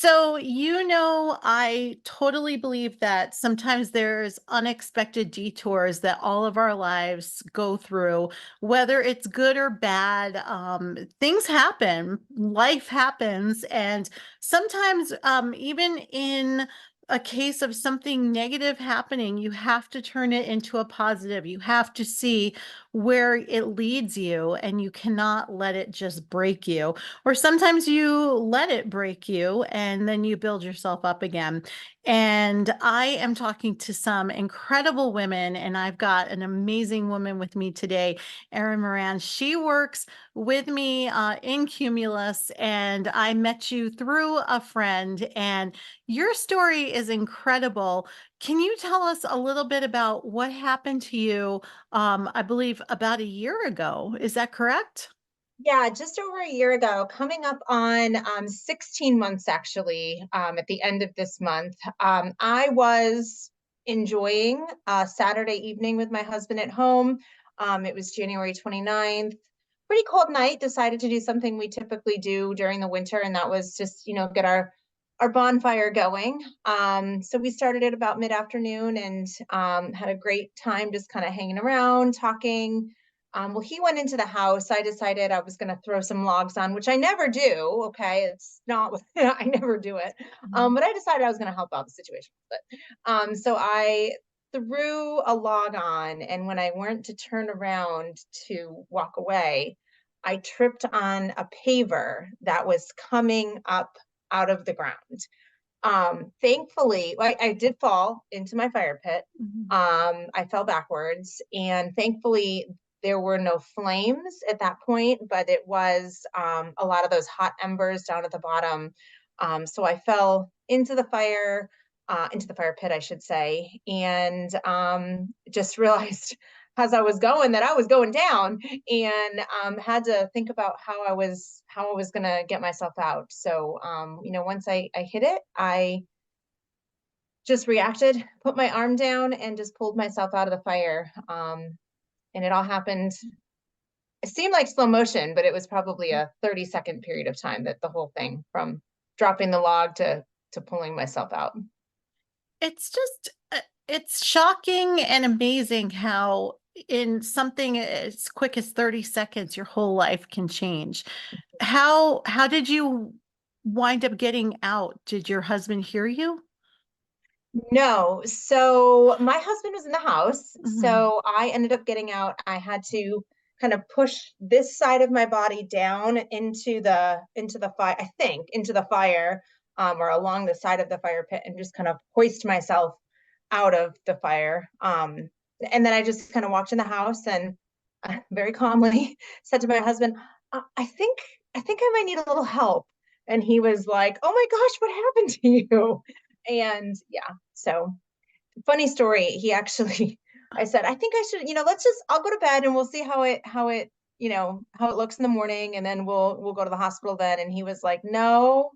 So, I totally believe that sometimes there's unexpected detours that all of our lives go through, whether it's good or bad. Things happen, life happens. And sometimes, even in a case of something negative happening, you have to turn it into a positive. You have to see where it leads you, and you cannot let it just break you. Or sometimes you let it break you and then you build yourself up again. And I am talking to some incredible women, and I've got an amazing woman with me today, Erin Moran. She works with me in Cumulus, and I met you through a friend, and your story is incredible. Can you tell us a little bit about what happened to you? I believe about a year ago. Is that correct? Yeah, just over a year ago, coming up on 16 months actually, at the end of this month. I was enjoying a Saturday evening with my husband at home. It was January 29th. Pretty cold night, decided to do something we typically do during the winter, and that was just, get our bonfire going. So we started at about mid-afternoon and had a great time just kind of hanging around, talking. Well, he went into the house. I decided I was going to throw some logs on, which I never do. Okay. It's not, I never do it. But I decided I was going to help out the situation. So I threw a log on, and when I went to turn around to walk away, I tripped on a paver that was coming up out of the ground. Thankfully, I did fall into my fire pit. Mhm. I fell backwards, and thankfully, there were no flames at that point, but it was a lot of those hot embers down at the bottom. So I fell into the fire pit, I should say, and just realized as I was going that I was going down, and had to think about how I was gonna get myself out. So once I hit it, I just reacted, put my arm down, and just pulled myself out of the fire. And it all happened. It seemed like slow motion, but it was probably a 30-second period of time, that the whole thing from dropping the log to pulling myself out. It's just, it's shocking and amazing how in something as quick as 30 seconds, your whole life can change. How did you wind up getting out? Did your husband hear you? No. So my husband was in the house. Mhm. So I ended up getting out. I had to kind of push this side of my body down into the fire, I think, into the fire, or along the side of the fire pit, and just kind of hoist myself out of the fire. And then I just kind of walked in the house and very calmly said to my husband, I think I might need a little help. And he was like, "Oh my gosh, what happened to you?" And yeah, so funny story. He actually, I said, I think I should, I'll go to bed and we'll see how it looks in the morning, and then we'll go to the hospital then. And he was like, "No,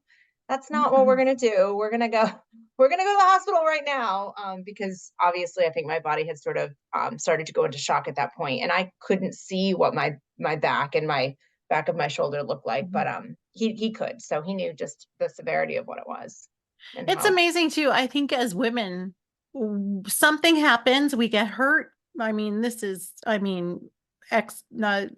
that's not what we're Mhm. gonna do. We're gonna go to the hospital right now." Because obviously, I think my body had sort of started to go into shock at that point, and I couldn't see what my back and my back of my shoulder looked like, but Mhm. he could, so he knew just the severity of what it was and It's how. amazing too. I think as women, something happens, we get hurt. I mean, not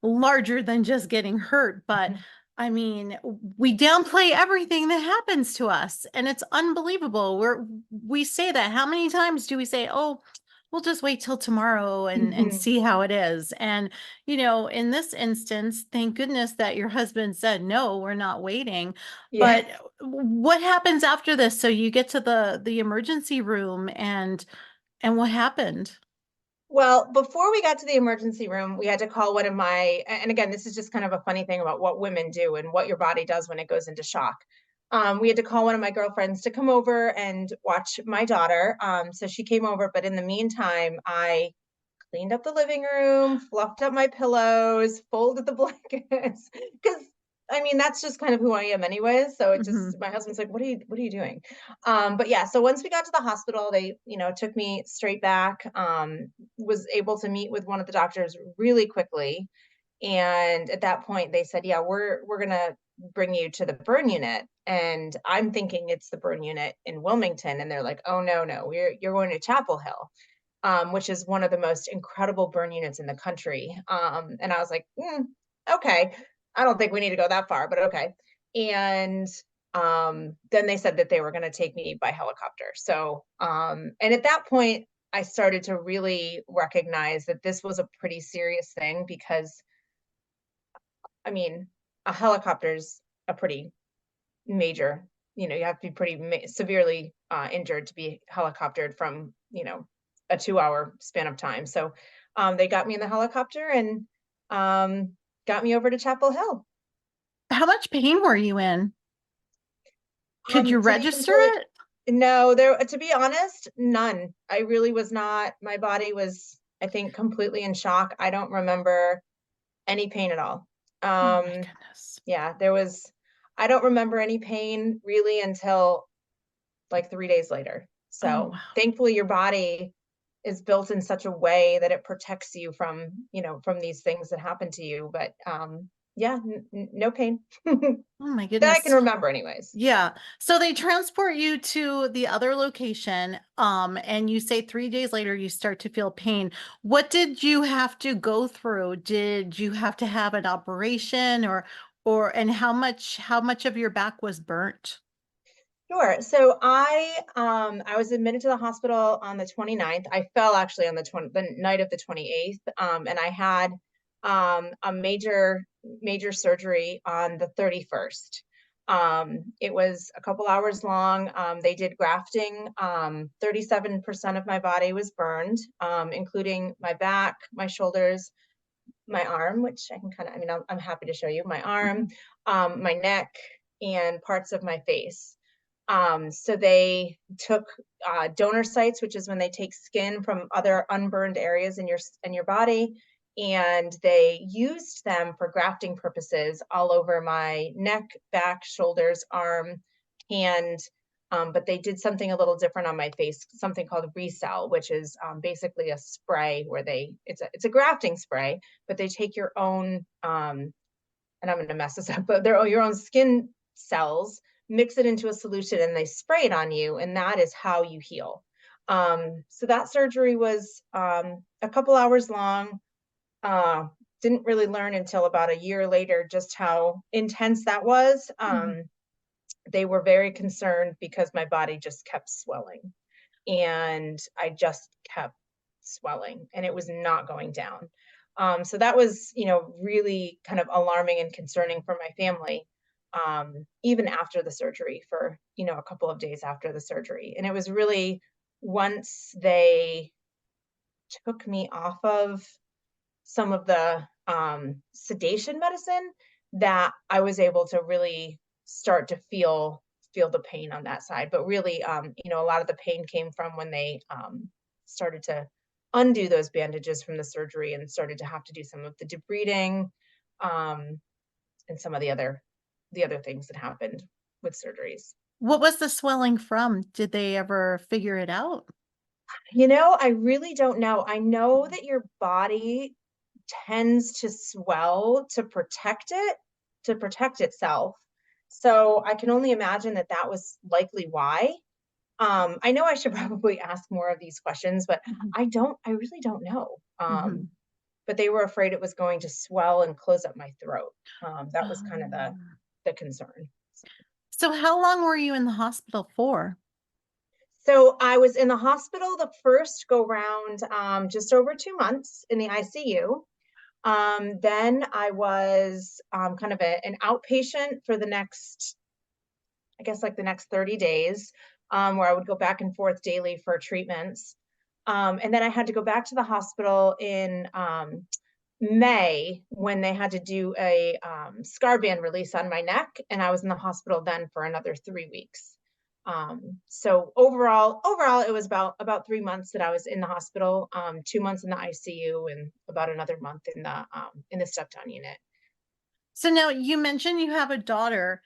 larger than just getting hurt, but I mean, we downplay everything that happens to us, and it's unbelievable. We say that. How many times do we say, "Oh, we'll just wait till tomorrow and Mhm. see how it is." And in this instance, thank goodness that your husband said, "No, we're not waiting." Yeah. But what happens after this? So you get to the emergency room, and what happened? Well, before we got to the emergency room, we had to call one of my, and again, this is just kind of a funny thing about what women do and what your body does when it goes into shock. We had to call one of my girlfriends to come over and watch my daughter. So she came over, but in the meantime, I cleaned up the living room, fluffed up my pillows, folded the blankets, because I mean that's just kind of who I am anyways. So it just, Mhm. my husband's like, what are you doing? But yeah, so once we got to the hospital, they, took me straight back. Was able to meet with one of the doctors really quickly. And at that point they said, yeah, we're gonna bring you to the burn unit. And I'm thinking it's the burn unit in Wilmington. And they're like, oh, no, no, you're going to Chapel Hill, which is one of the most incredible burn units in the country. And I was like, okay, I don't think we need to go that far, but okay. And then they said that they were going to take me by helicopter. So, and at that point, I started to really recognize that this was a pretty serious thing because, I mean, a helicopter's a pretty major, you have to be pretty severely injured to be helicoptered from, a 2 hour span of time. So they got me in the helicopter and got me over to Chapel Hill. How much pain were you in? Could you To be register complete, it? no, to be honest, none. I really was not. My body was, I think, completely in shock. I don't remember any pain at all. Oh my Um, goodness. yeah, I don't remember any pain really until like 3 days later. Oh, So, wow. thankfully, your body is built in such a way that it protects you from, from these things that happen to you, but, yeah, no pain. Oh my That I can goodness. remember anyways. Yeah. So they transport you to the other location, and you say 3 days later you start to feel pain. What did you have to go through? Did you have to have an operation and how much of your back was burnt? Sure. So I was admitted to the hospital on the 29th. I fell actually on the night of the 28th. And I had a major surgery on the 31st. It was a couple hours long. They did grafting. 37% of my body was burned, including my back, my shoulders, my arm, which I can kind of, I mean, I'm happy to show you my arm, Mhm, my neck, and parts of my face. So they took donor sites, which is when they take skin from other unburned areas in your body, and they used them for grafting purposes all over my neck, back, shoulders, arm, hand. But they did something a little different on my face, something called ReCell, which is basically a spray where it's a grafting spray, but they take your own and I'm going to mess this up, but they're your own skin cells, mix it into a solution, and they spray it on you, and that is how you heal. So that surgery was a couple hours long. Uh, didn't really learn until about a year later just how intense that was. mhm. They were very concerned because my body just kept swelling and I just kept swelling and it was not going down. So that was, really kind of alarming and concerning for my family, even after the surgery for, a couple of days after the surgery. And it was really once they took me off of some of the sedation medicine that I was able to really start to feel the pain on that side. But really, a lot of the pain came from when they started to undo those bandages from the surgery and started to have to do some of the debriding, um, and some of the other things that happened with surgeries. What was the swelling from? Did they ever figure it out? I really don't know. I know that your body tends to swell to protect itself. So I can only imagine that that was likely why. I know I should probably ask more of these questions, but Mhm, I really don't know. mhm. But they were afraid it was going to swell and close up my throat. That was kind of the Oh. the concern. So how long were you in the hospital for? So I was in the hospital the first go round, just over 2 months in the ICU. Then I was kind of an outpatient for the next, I guess, like the next 30 days, where I would go back and forth daily for treatments. And then I had to go back to the hospital in May when they had to do a scar band release on my neck, and I was in the hospital then for another 3 weeks. So overall, it was about 3 months that I was in the hospital, 2 months in the ICU, and about another month in the step down unit. So now you mentioned you have a daughter.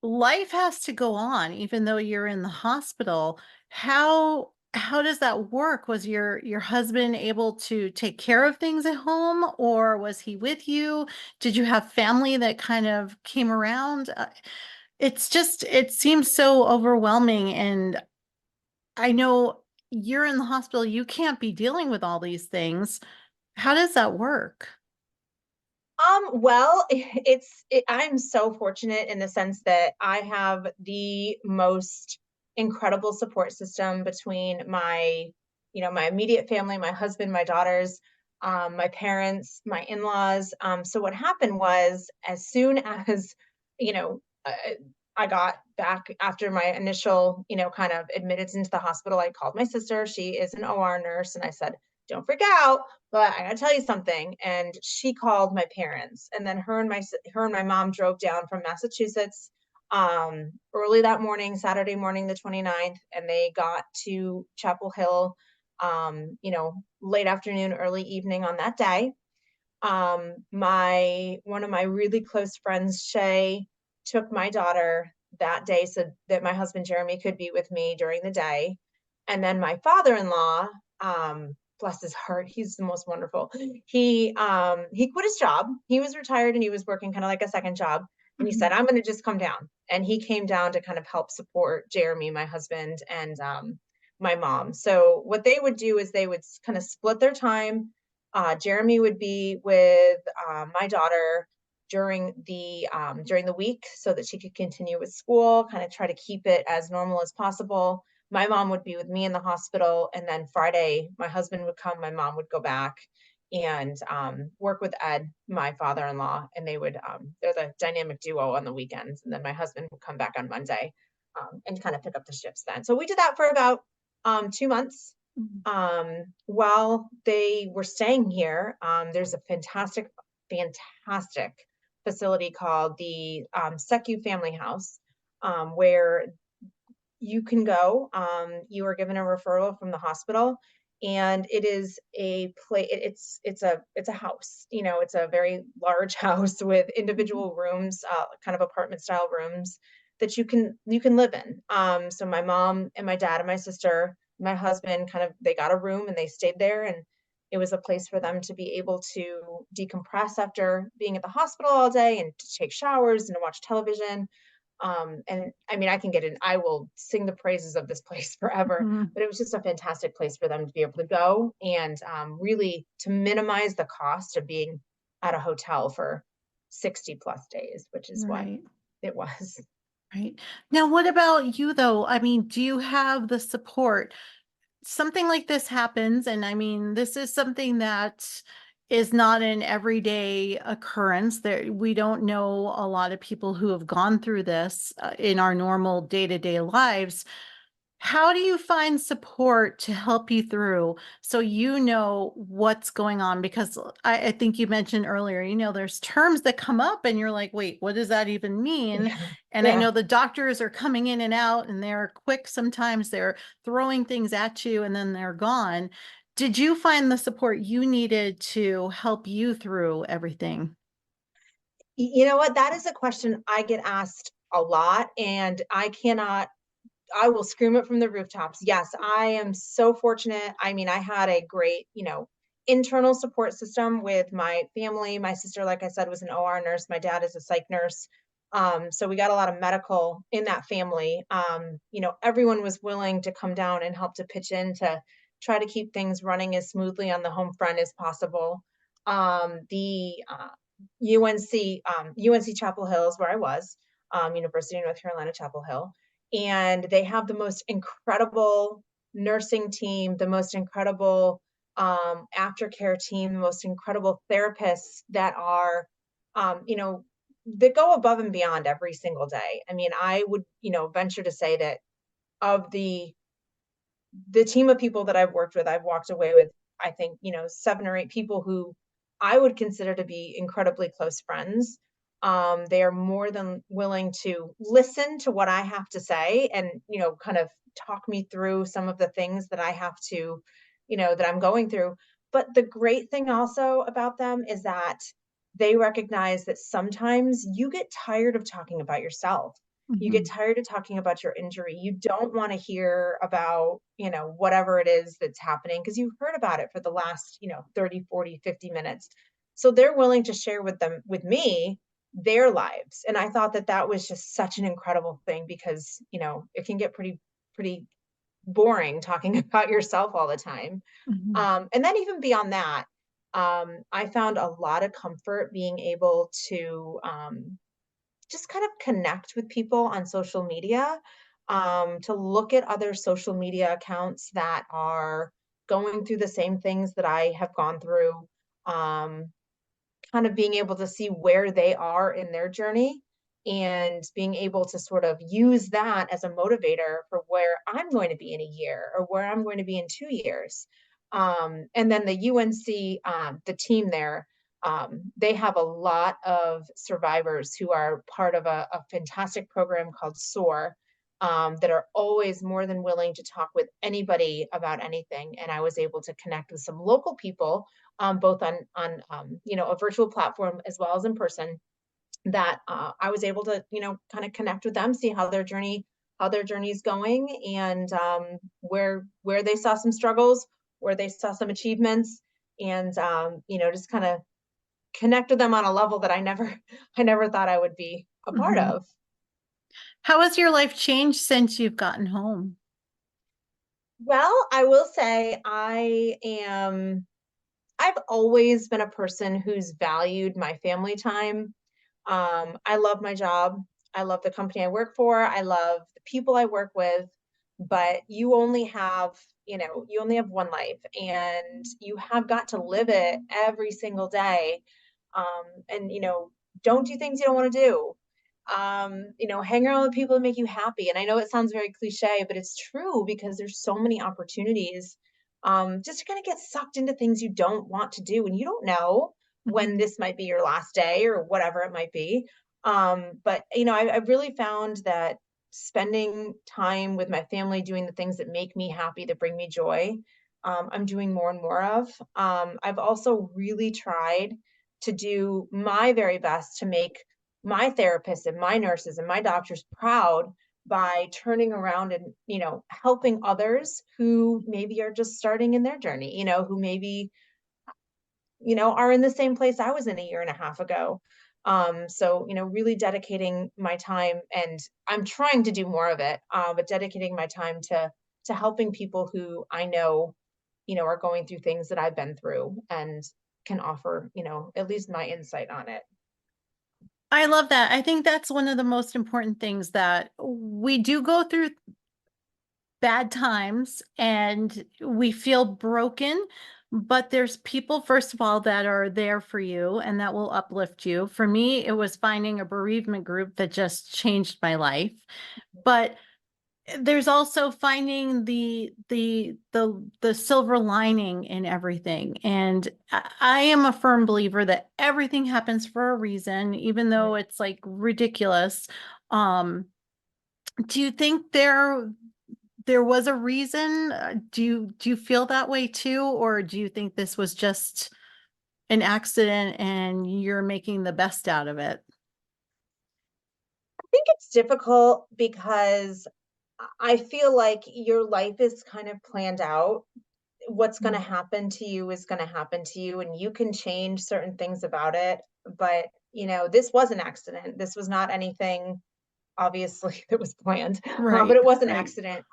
Life has to go on even though you're in the hospital. How How does that work? Was your husband able to take care of things at home, or was he with you? Did you have family that kind of came around? It's just it seems so overwhelming, and I know you're in the hospital, you can't be dealing with all these things. How does that work? Well, I'm so fortunate in the sense that I have the most incredible support system between my immediate family, my husband, my daughters, my parents, my in-laws. So what happened was, as soon as, you know, I got back after my initial, kind of admittance into the hospital, I called my sister. She is an OR nurse, and I said, "Don't freak out, but I gotta tell you something." And she called my parents, and then her and my mom drove down from Massachusetts early that morning, Saturday morning, the 29th, and they got to Chapel Hill, late afternoon, early evening on that day. My One of my really close friends, Shay, took my daughter that day so that my husband Jeremy could be with me during the day. And then my father-in-law, bless his heart, he's the most wonderful. He quit his job. He was retired and he was working kind of like a second job. And he said, Mhm. "I'm going to just come down." And he came down to kind of help support Jeremy, my husband, and my mom. So what they would do is they would kind of split their time. Jeremy would be with my daughter during the week so that she could continue with school, kind of try to keep it as normal as possible. My mom would be with me in the hospital, and then Friday, my husband would come, my mom would go back and work with Ed, my father-in-law, and they're the dynamic duo on the weekends, and then my husband would come back on Monday and kind of pick up the shifts then. So we did that for about 2 months. Mhm. While they were staying here, there's a fantastic facility called the Secu Family House, where you can go. You are given a referral from the hospital, and it is a play. It's a house. It's a very large house with Mhm. individual rooms, kind of apartment style rooms that you can live in. So my mom and my dad and my sister, my husband, kind of they got a room and they stayed there, and it was a place for them to be able to decompress after being at the hospital all day and to take showers and to watch television. And I mean, I will sing the praises of this place forever, Mhm. but it was just a fantastic place for them to be able to go and really to minimize the cost of being at a hotel for 60 plus days, which is what Right. it was. Right. Now, what about you though? I mean, do you have the support? Something like this happens, and I mean, this is something that is not an everyday occurrence. There, we don't know a lot of people who have gone through this in our normal day-to-day lives. How do you find support to help you through so you know what's going on? Because I think you mentioned earlier, there's terms that come up and you're like, wait, what does that even mean? Yeah. And I Yeah. know the doctors are coming in and out and they're quick. Sometimes they're throwing things at you and then they're gone. Did you find the support you needed to help you through everything? You know what? That is a question I get asked a lot, and I will scream it from the rooftops. Yes, I am so fortunate. I mean, I had a great, internal support system with my family. My sister, like I said, was an OR nurse. My dad is a psych nurse. So we got a lot of medical in that family. Everyone was willing to come down and help to pitch in to try to keep things running as smoothly on the home front as possible. The UNC Chapel Hill is where I was, University of North Carolina, Chapel Hill, and they have the most incredible nursing team, the most incredible aftercare team, the most incredible therapists that go above and beyond every single day. I mean, I would, venture to say that of the team of people that I've worked with, I've walked away with, I think, 7 or 8 people who I would consider to be incredibly close friends. They are more than willing to listen to what I have to say and, kind of talk me through some of the things that I have to, that I'm going through. But the great thing also about them is that they recognize that sometimes you get tired of talking about yourself. You get Mhm. tired of talking about your injury. You don't want to hear about, whatever it is that's happening because you've heard about it for the last, 30, 40, 50 minutes. So they're willing to share with me their lives. And I thought that that was just such an incredible thing because, it can get pretty boring talking about yourself all the time. Mhm. And then even beyond that, I found a lot of comfort being able to just kind of connect with people on social media, to look at other social media accounts that are going through the same things that I have gone through. Um, Kind of being able to see where they are in their journey and being able to sort of use that as a motivator for where I'm going to be in a year or where I'm going to be in 2 years. And then the UNC, the team there, they have a lot of survivors who are part of a fantastic program called SOAR. That are always more than willing to talk with anybody about anything. And I was able to connect with some local people, both on a virtual platform as well as in person. That I was able to kind of connect with them, see how their journey is going, and where they saw some struggles, where they saw some achievements, and just kind of connect with them on a level that I never thought I would be a part Mhm. of. How has your life changed since you've gotten home? Well, I will say I've always been a person who's valued my family time. I love my job. I love the company I work for. I love the people I work with. But you only have one life and you have got to live it every single day. And, don't do things you don't want to do. Hang around with people that make you happy. And I know it sounds very cliche, but it's true because there's so many opportunities, just to kind of get sucked into things you don't want to do. And you don't know when Mhm. this might be your last day or whatever it might be. But I've really found that spending time with my family, doing the things that make me happy, that bring me joy, I'm doing more and more of. I've also really tried to do my very best to make my therapists and my nurses and my doctors proud by turning around and helping others who maybe are just starting in their journey, who maybe are in the same place I was in a year and a half ago. So, really dedicating my time, and I'm trying to do more of it, but dedicating my time to helping people who I know, are going through things that I've been through and can offer, at least my insight on it. I love that. I think that's one of the most important things that we do go through bad times and we feel broken, but there's people, first of all, that are there for you and that will uplift you. For me, it was finding a bereavement group that just changed my life. But there's also finding the silver lining in everything. And I am a firm believer that everything happens for a reason, even though Right. it's like ridiculous. Um, do you think there was a reason? Do you feel that way too, or do you think this was just an accident and you're making the best out of it? I think it's difficult because I feel like your life is kind of planned out. What's going to Mm. happen to you is going to happen to you, and you can change certain things about it. But, this was an accident. This was not anything, obviously, that was planned, but Right, it was an right. accident.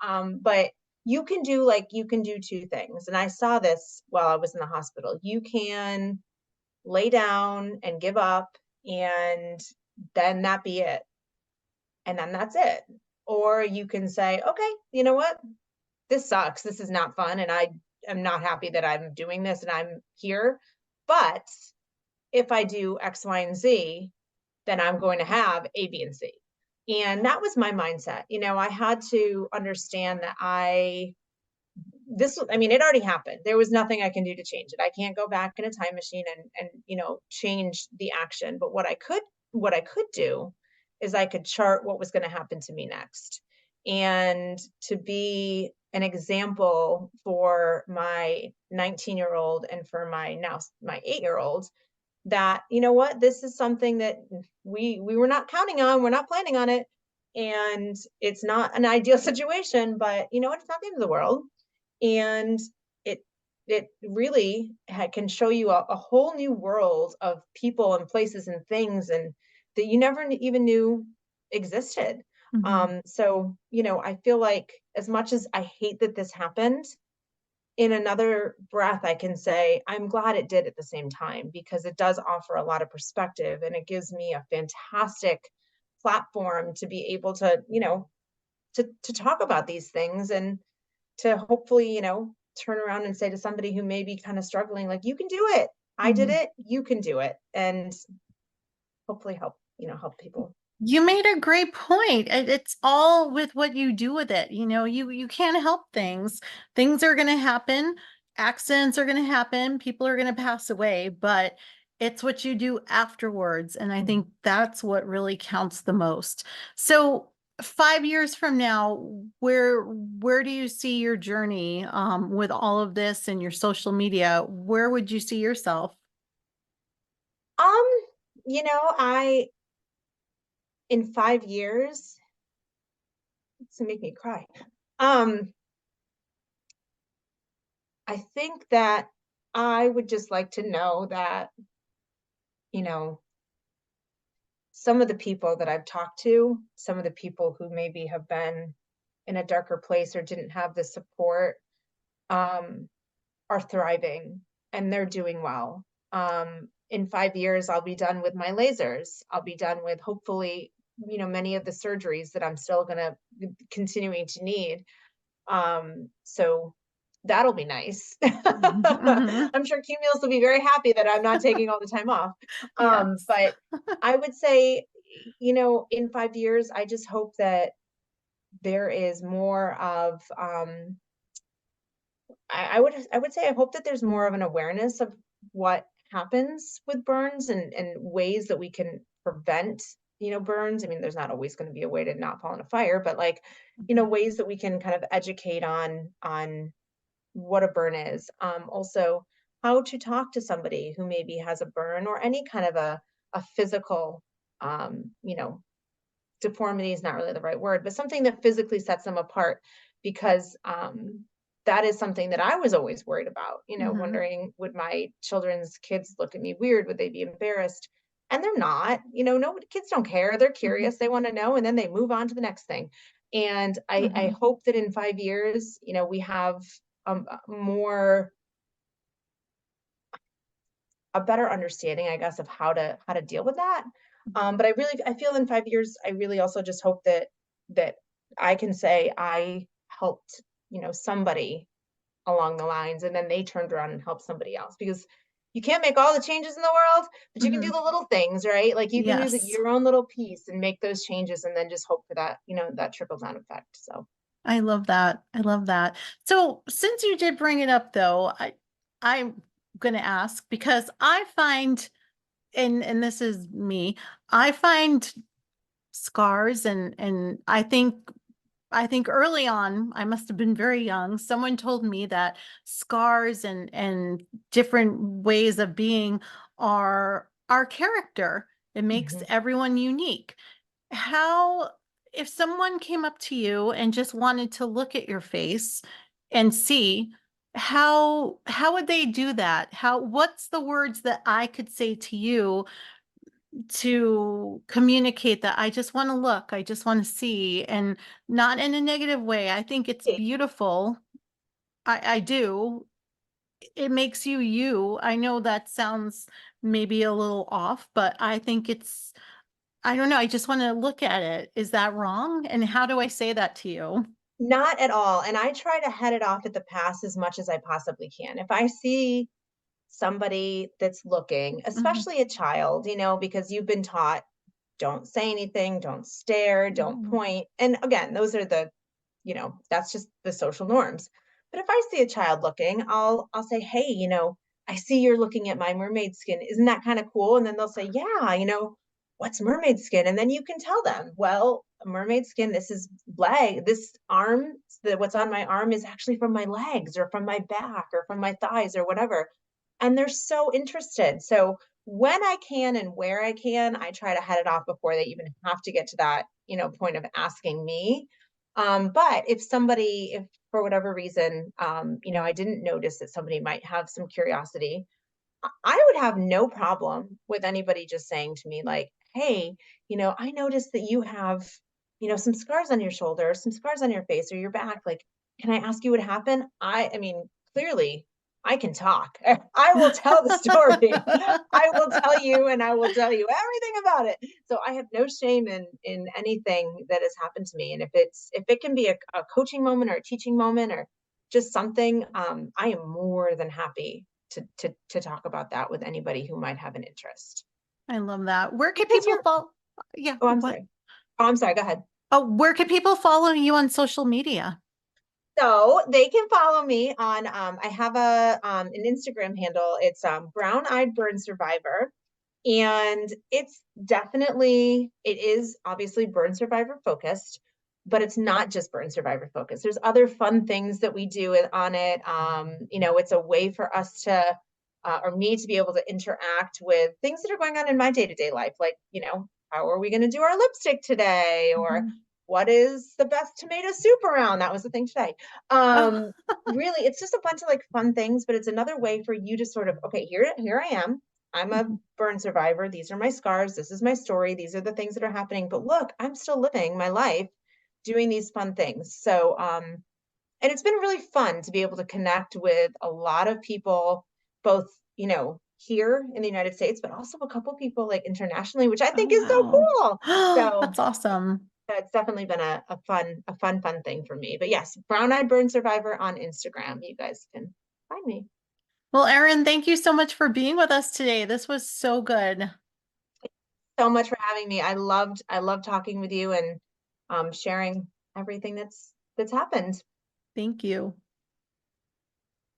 But you can do two things. And I saw this while I was in the hospital. You can lay down and give up, and then that be it. And then that's it. Or you can say, okay, you know what? This sucks. This is not fun. And I am not happy that I'm doing this and I'm here. But if I do X, Y, and Z, then I'm going to have A, B, and C. And that was my mindset. I had to understand that I mean, it already happened. There was nothing I can do to change it. I can't go back in a time machine and change the action. But what I could do is I could chart what was going to happen to me next. And to be an example for my 19-year-old and for my 8-year-old, that, this is something that we were not counting on, we're not planning on it, and it's not an ideal situation, but you know what? It's not the end of the world. And it it really can show you a whole new world of people and places and things, and that you never even knew existed. Mhm. So you know, I feel like as much as I hate that this happened, in another breath, I can say, I'm glad it did at the same time, because it does offer a lot of perspective and it gives me a fantastic platform to be able to, you know, to talk about these things, and to hopefully, you know, turn around and say to somebody who may be kind of struggling, like, you can do it. I did Mhm. it, you can do it. And hopefully help, you know, help people. You made a great point. It's all with what you do with it. You can't help things. Things are going to happen. Accidents are going to happen. People are going to pass away, but it's what you do afterwards. And I Mhm. think that's what really counts the most. So 5 years from now, where do you see your journey with all of this and your social media? Where would you see yourself? Um, you know, I in 5 years, it's to make me cry. Um, I think that I would just like to know that, you know, some of the people that I've talked to, some of the people who maybe have been in a darker place or didn't have the support, um, are thriving and they're doing well. In 5 years, I'll be done with my lasers. I'll be done with, hopefully, you know, many of the surgeries that I'm still going to continuing to need. So that'll be nice. Mhm. I'm sure Cumulus will be very happy that I'm not taking all the time off. Yes. But I would say, you know, in 5 years, I just hope that there is more of, I would say I hope that there's more of an awareness of what happens with burns, and ways that we can prevent, you know, burns. I mean, there's not always going to be a way to not fall in a fire, but like, you know, ways that we can kind of educate on what a burn is. Also, how to talk to somebody who maybe has a burn or any kind of a physical, you know, deformity is not really the right word, but something that physically sets them apart, because that is something that I was always worried about, you know, Mhm. wondering, would my children's kids look at me weird? Would they be embarrassed? And they're not, you know, no kids don't care. They're Mhm. curious, they want to know, and then they move on to the next thing. And I Mhm. hope that in 5 years, you know, we have more, a better understanding, I guess, of how to deal with that. But I feel in 5 years, I really also just hope that I can say I helped, you know, somebody along the lines, and then they turned around and helped somebody else, because you can't make all the changes in the world, but you can do Mhm. the little things, right? Like you can do Yes. your own little piece and make those changes, and then just hope for that, you know, that trickle down effect. So, I love that. I love that. So, since you did bring it up though, I'm going to ask because I find and this is me, I find scars and I think early on, I must have been very young. Someone told me that scars and different ways of being are our character. It makes mhm. everyone unique. How, if someone came up to you and just wanted to look at your face and see, how would they do that? What's the words that I could say to you to communicate that I just want to look, I just want to see, and not in a negative way. I think it's beautiful. I do. It makes you you. I know that sounds maybe a little off, but I think I don't know. I just want to look at it. Is that wrong? And how do I say that to you? Not at all. And I try to head it off at the pass as much as I possibly can. If I see somebody that's looking, Mhm, especially a child, you know, because you've been taught, don't say anything, don't stare, don't mhm, point. And again, those are the, you know, that's just the social norms. But if I see a child looking, I'll say, "Hey, you know, I see you're looking at my mermaid skin. Isn't that kind of cool?" And then they'll say, "Yeah, you know, what's mermaid skin?" And then you can tell them, "Well, mermaid skin, this is leg, this arm, what's on my arm is actually from my legs or from my back or from my thighs or whatever." And they're so interested. So when I can and where I can, I try to head it off before they even have to get to that, point of asking me. But if for whatever reason, I didn't notice that somebody might have some curiosity, I would have no problem with anybody just saying to me, like, hey, I noticed that you have, some scars on your shoulder, some scars on your face or your back. Like, can I ask you what happened? I mean, clearly I can talk. I will tell the story. I will tell you and I will tell you everything about it. So I have no shame in anything that has happened to me. And if it can be a coaching moment or a teaching moment or just something, I am more than happy to talk about that with anybody who might have an interest. I love that. Where can Because people you're follow? Yeah, Oh, I'm what? sorry. Oh, I'm sorry, go ahead. Oh, where can people follow you on social media? So they can follow me on I have an Instagram handle. It's Brown Eyed Burn Survivor. And it is obviously burn survivor focused, but it's not just burn survivor focused. There's other fun things that we do on it. It's a way for us to, or me to be able to interact with things that are going on in my day to day life. Like, how are we going to do our lipstick today? Or Mhm. what is the best tomato soup around? That was the thing today. Oh. Um, Really, it's just a bunch of like fun things, but it's another way for you to sort of, okay, here I am. I'm a Mhm. burn survivor. These are my scars. This is my story. These are the things that are happening. But look, I'm still living my life doing these fun things. So, and it's been really fun to be able to connect with a lot of people, both, here in the United States, but also a couple people like internationally, which I Oh, think is so wow. cool. So That's awesome. it's definitely been a fun thing for me. But yes, Brown Eyed Burn Survivor on Instagram. You guys can find me. Well, Erin, thank you so much for being with us today. This was so good. So much for having me. I loved talking with you and sharing everything that's happened. Thank you.